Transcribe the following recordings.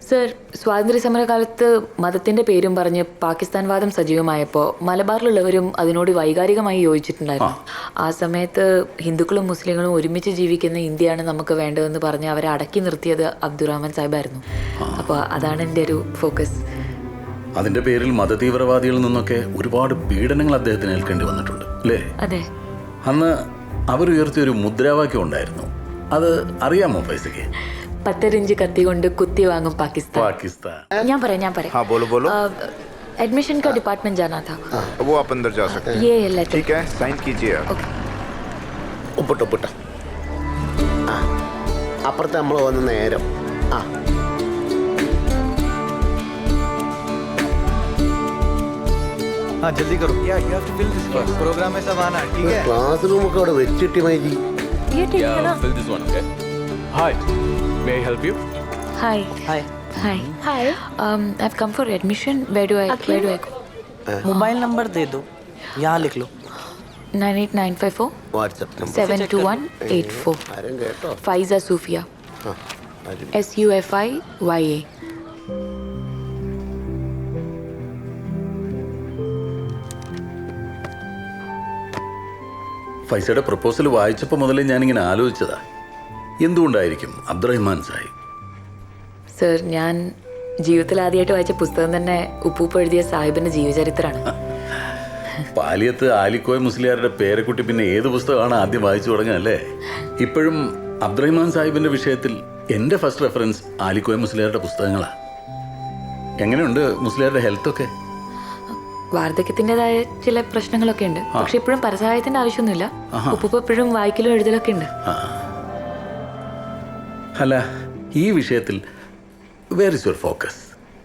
Sir, സ്വാതന്ത്ര്യസമരകാലത്ത് മതത്തിന്റെ പേരും പറഞ്ഞ് പാകിസ്ഥാൻ വാദം സജീവമായപ്പോൾ മലബാറിലുള്ളവരും അതിനോട് വൈകാരികമായി യോജിച്ചിട്ടുണ്ടായിരുന്നു. ആ സമയത്ത് ഹിന്ദുക്കളും മുസ്ലിങ്ങളും ഒരുമിച്ച് ജീവിക്കുന്ന ഇന്ത്യയാണ് നമുക്ക് വേണ്ടതെന്ന് പറഞ്ഞ് അവരെ അടക്കി നിർത്തിയത് അബ്ദുറഹ്മാൻ സാഹിബായിരുന്നു. അപ്പോൾ അതാണ് എൻ്റെ ഒരു ഫോക്കസ്. അതിന്റെ പേരിൽ മതതീവ്രവാദികളിൽ നിന്നൊക്കെ ഒരുപാട് പീഡനങ്ങൾ അദ്ദേഹത്തിന് ഏൽക്കേണ്ടി വന്നിട്ടുണ്ട് അല്ലേ? അതെ. അന്ന് അവരുയർത്തിയൊരു മുദ്രാവാക്യം ഉണ്ടായിരുന്നു, അത് അറിയാമോ ഫൈസയ്ക്ക്? 70 ഇഞ്ച് കത്തി കൊണ്ട് കുത്തി വാങ്ങും പാകിസ്ഥാൻ. ഞാൻ പറയാം. हाँ बोलो बोलो। एडमिशन का डिपार्टमेंट जाना था। वो आप अंदर जा सकते हैं। ये लेटर। ठीक है, साइन कीजिए आप। ഒപ്പിട്ട അപ്പുറത്ത് നമ്മൾ വന്ന നേരം. हाँ जल्दी करो। या you have to fill this first. Programme में सब आना, ठीक है? ക്ലാസ് റൂമൊക്കെ അവിടെ വെച്ചിട്ട് മൈജി. ये ठीक है ना? Fill this one, okay? Hi, may I help you? Hi. I've come for admission. Where do I go? Mobile number दे दो, यहाँ लिख लो। 98954 വാട്സപ്പ് നമ്പർ 72184. ആരും കേട്ടോ? Faiza Sufia. SUFIYA. ഫൈസയുടെ പ്രപ്പോസൽ വായിച്ചപ്പോൾ മുതലേ ഞാനിങ്ങനെ ആലോചിച്ചതാ, എന്തുകൊണ്ടായിരിക്കും അബ്ദുറഹ്മാൻ സാഹിബ്? സർ, ഞാൻ ജീവിതത്തിൽ ആദ്യമായിട്ട് വായിച്ച പുസ്തകം തന്നെ ഉപ്പൂപ്പ് എഴുതിയ സാഹിബിന്റെ ജീവചരിത്രമാണ്. പാലിയത്ത് ആലിക്കോയ മുസ്ലിയാരുടെ പേരക്കുട്ടി പിന്നെ ഏത് പുസ്തകമാണ് ആദ്യം വായിച്ചു തുടങ്ങുകയല്ലേ? ഇപ്പോഴും അബ്ദുറഹ്മാൻ സാഹിബിന്റെ വിഷയത്തിൽ എൻ്റെ ഫസ്റ്റ് റെഫറൻസ് ആലിക്കോയ മുസ്ലിയാരുടെ പുസ്തകങ്ങളാണ്. എങ്ങനെയുണ്ട് മുസ്ലിയാരുടെ ഹെൽത്തൊക്കെ? വാർദ്ധക്യത്തിൻ്റെതായ ചില പ്രശ്നങ്ങളൊക്കെ ഉണ്ട്, പക്ഷെ ഇപ്പോഴും പരസഹായത്തിന്റെ ആവശ്യമൊന്നുമില്ല. ഉപ്പൂപ്പ് എപ്പോഴും വായിക്കലും എഴുതലൊക്കെ ഉണ്ട്. അല്ല, ഈ വിഷയത്തിൽ where is your focus?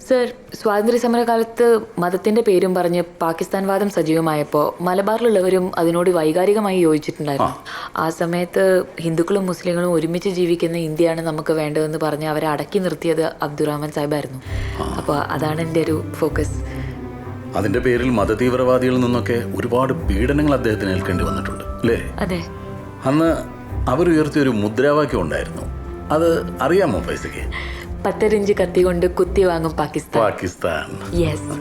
Sir, സ്വാതന്ത്ര്യസമരകാലത്ത് മതത്തിന്റെ പേരും പറഞ്ഞ് പാകിസ്ഥാൻ വാദം സജീവമായപ്പോൾ മലബാറിലുള്ളവരും അതിനോട് വൈകാരികമായി യോജിച്ചിട്ടുണ്ടായിരുന്നു. ആ സമയത്ത് ഹിന്ദുക്കളും മുസ്ലിങ്ങളും ഒരുമിച്ച് ജീവിക്കുന്ന ഇന്ത്യയാണ് നമുക്ക് വേണ്ടതെന്ന് പറഞ്ഞ് അവരെ അടക്കി നിർത്തിയത് അബ്ദുറഹ്മാൻ സാഹിബായിരുന്നു. അപ്പോൾ അതാണ് എൻ്റെ ഒരു ഫോക്കസ്. അതിന്റെ പേരിൽ മതതീവ്രവാദികളിൽ നിന്നൊക്കെ ഒരുപാട് പീഡനങ്ങൾ അദ്ദേഹത്തിന് ഏൽക്കേണ്ടി വന്നിട്ടുണ്ട് അല്ലേ? അതെ. അന്ന് അവരുയർത്തിയൊരു മുദ്രാവാക്യം ഉണ്ടായിരുന്നു, അത് അറിയാമോ ഫൈസയ്ക്ക്? 70 ഇഞ്ച് കത്തി കൊണ്ട് കുത്തി വാങ്ങും പാകിസ്ഥാൻ. യെസ്.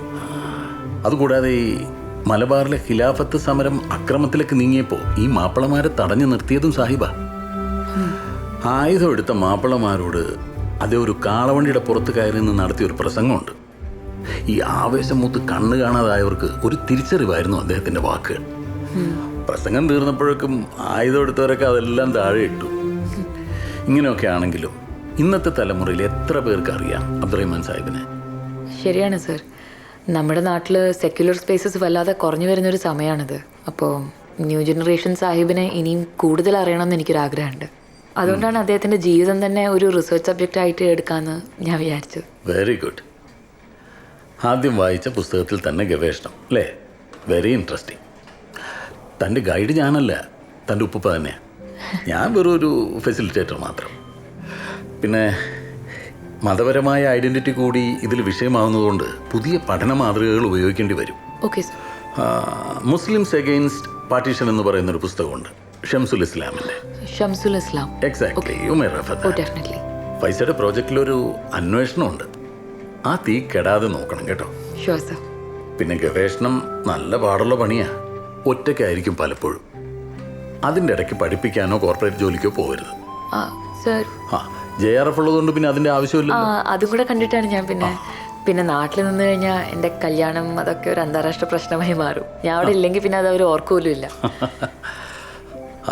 അതുകൂടാതെ ഈ മലബാറിലെ ഖിലാഫത്ത് സമരം അക്രമത്തിലേക്ക് നീങ്ങിയപ്പോൾ ഈ മാപ്പിളമാരെ തടഞ്ഞു നിർത്തിയതും സാഹിബ. ആയുധം എടുത്ത മാപ്പിളമാരോട് അതേ ഒരു കാളവണ്ടിയുടെ പുറത്ത് കയറി നിന്ന് നടത്തിയൊരു പ്രസംഗമുണ്ട്. ഈ ആവേശം മൂത്ത് കണ്ണ് കാണാതായവർക്ക് ഒരു തിരിച്ചറിവായിരുന്നു അദ്ദേഹത്തിന്റെ വാക്കുകൾ. പ്രസംഗം തീർന്നപ്പോഴേക്കും ആയുധം എടുത്തവരൊക്കെ അതെല്ലാം താഴെ ഇട്ടു. ഇങ്ങനെയൊക്കെ ആണെങ്കിലും ഇന്നത്തെ തലമുറയിൽ എത്ര പേർക്ക് അറിയാം അബ്ദുറഹ്മാൻ സാഹിബിനെ? ശരിയാണ് സർ, നമ്മുടെ നാട്ടിൽ സെക്യുലർ സ്പേസസ് വല്ലാതെ കുറഞ്ഞു വരുന്നൊരു സമയമാണിത്. അപ്പോൾ ന്യൂ ജനറേഷൻ സാഹിബിനെ ഇനിയും കൂടുതൽ അറിയണമെന്ന് എനിക്കൊരാഗ്രഹമുണ്ട്. അതുകൊണ്ടാണ് അദ്ദേഹത്തിൻ്റെ ജീവിതം തന്നെ ഒരു റിസർച്ച് സബ്ജക്റ്റ് ആയിട്ട് എടുക്കാമെന്ന് ഞാൻ വിചാരിച്ചു. Very good. ആദ്യം വായിച്ച പുസ്തകത്തിൽ തന്നെ ഗവേഷണം അല്ലേ? Very interesting. തൻ്റെ ഗൈഡ് ഞാനല്ല, തൻ്റെ ഉപ്പ തന്നെയാണ്. ഞാൻ വെറും ഒരു ഫെസിലിറ്റേറ്റർ മാത്രം. പിന്നെ മതപരമായ ഐഡൻറ്റിറ്റി കൂടി ഇതിൽ വിഷയമാവുന്നതുകൊണ്ട് പുതിയ പഠന മാതൃകകൾ ഉപയോഗിക്കേണ്ടി വരും. Okay sir. Muslims against partition എന്ന് പറയുന്നൊരു പുസ്തകമുണ്ട്, ഷംസുൽ ഇസ്ലാമിൻ്റെ. Shamsul Islam. Exactly, you may refer that. Definitely. ഫൈസയുടെ പ്രോജക്റ്റിലൊരു അന്വേഷണമുണ്ട്, ആ തീ കെടാതെ നോക്കണം കേട്ടോ. Sure sir. പിന്നെ ഗവേഷണം നല്ല പാടുള്ള പണിയാണ്, ഒറ്റയ്ക്കായിരിക്കും പലപ്പോഴും. അതിൻ്റെ ഇടയ്ക്ക് പഠിപ്പിക്കാനോ കോർപ്പറേറ്റ് ജോലിക്കോ പോകരുത്. സർ, JRF ഉള്ളതുകൊണ്ട് പിന്നെ അതിൻ്റെ ആവശ്യമില്ല. അതും കൂടെ കണ്ടിട്ടാണ് ഞാൻ പിന്നെ നാട്ടിൽ നിന്ന് കഴിഞ്ഞാൽ എൻ്റെ കല്യാണം അതൊക്കെ ഒരു അന്താരാഷ്ട്ര പ്രശ്നമായി മാറും. ഞാൻ അവിടെ ഇല്ലെങ്കിൽ പിന്നെ അത് അവർ ഓർക്കൂലും ഇല്ല.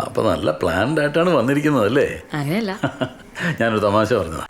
അപ്പം നല്ല പ്ലാൻഡ് ആയിട്ടാണ് വന്നിരിക്കുന്നത് അല്ലേ? അങ്ങനെയല്ല, ഞാനൊരു തമാശ പറഞ്ഞതാ.